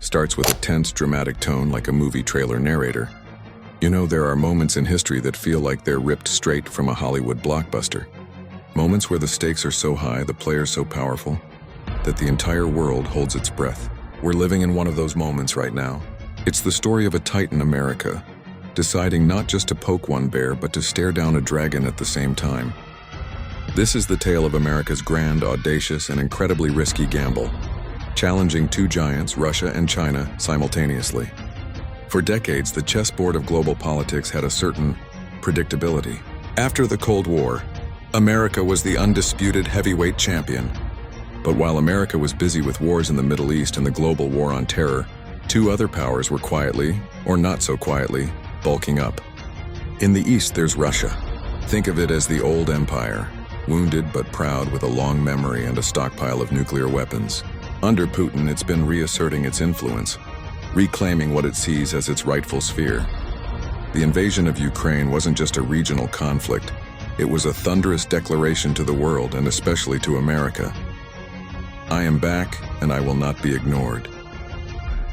starts with a tense, dramatic tone like a movie trailer narrator. You know, there are moments in history that feel like they're ripped straight from a Hollywood blockbuster. Moments where the stakes are so high, the players so powerful, that the entire world holds its breath. We're living in one of those moments right now. It's the story of a titan, America, deciding not just to poke one bear, but to stare down a dragon at the same time. This is the tale of America's grand, audacious, and incredibly risky gamble, challenging two giants, Russia and China, simultaneously. For decades, the chessboard of global politics had a certain predictability. After the Cold War, America was the undisputed heavyweight champion. But while America was busy with wars in the Middle East and the global war on terror, two other powers were quietly, or not so quietly, bulking up. In the East, there's Russia. Think of it as the old empire, wounded but proud with a long memory and a stockpile of nuclear weapons. Under Putin, it's been reasserting its influence, reclaiming what it sees as its rightful sphere. The invasion of Ukraine wasn't just a regional conflict. It was a thunderous declaration to the world, and especially to America. I am back, and I will not be ignored.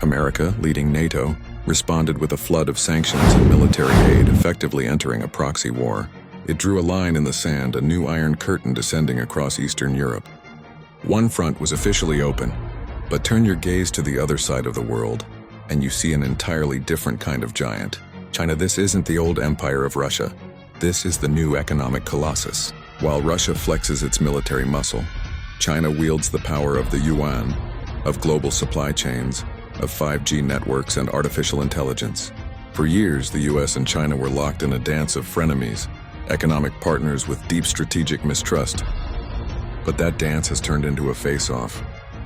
America, leading NATO, responded with a flood of sanctions and military aid, effectively entering a proxy war. It drew a line in the sand, a new iron curtain descending across Eastern Europe. One front was officially open, but turn your gaze to the other side of the world, and you see an entirely different kind of giant. China, this isn't the old empire of Russia. This is the new economic colossus. While Russia flexes its military muscle, China wields the power of the yuan, of global supply chains, of 5G networks and artificial intelligence. For years, the US and China were locked in a dance of frenemies, economic partners with deep strategic mistrust. But that dance has turned into a face-off.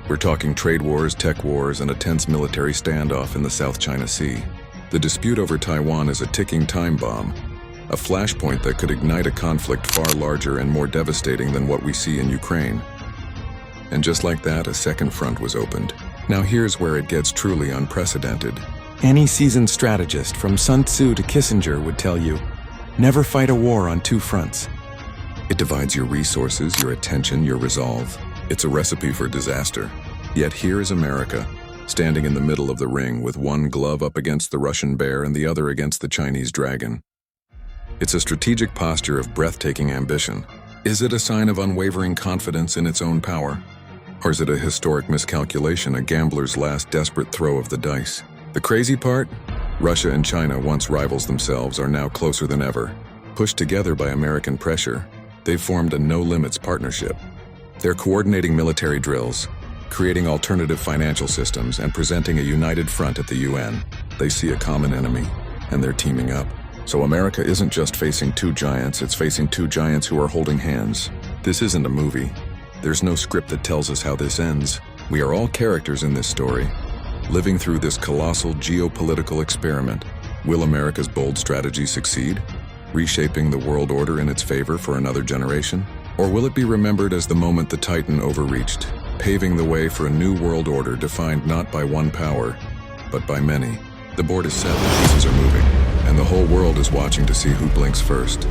We're talking trade wars, tech wars, and a tense military standoff in the South China Sea. The dispute over Taiwan is a ticking time bomb, a flashpoint that could ignite a conflict far larger and more devastating than what we see in Ukraine. And just like that, a second front was opened. Now here's where it gets truly unprecedented. Any seasoned strategist, from Sun Tzu to Kissinger, would tell you, never fight a war on two fronts. It divides your resources, your attention, your resolve. It's a recipe for disaster. Yet here is America, standing in the middle of the ring with one glove up against the Russian bear and the other against the Chinese dragon. It's a strategic posture of breathtaking ambition. Is it a sign of unwavering confidence in its own power? Or is it a historic miscalculation, a gambler's last desperate throw of the dice? The crazy part? Russia and China, once rivals themselves, are now closer than ever. Pushed together by American pressure, they've formed a no-limits partnership. They're coordinating military drills, creating alternative financial systems, and presenting a united front at the UN. They see a common enemy, and they're teaming up. So America isn't just facing two giants, it's facing two giants who are holding hands. This isn't a movie. There's no script that tells us how this ends. We are all characters in this story, living through this colossal geopolitical experiment. Will America's bold strategy succeed, reshaping the world order in its favor for another generation? Or will it be remembered as the moment the Titan overreached, paving the way for a new world order defined not by one power, but by many? The board is set, the pieces are moving, and the whole world is watching to see who blinks first.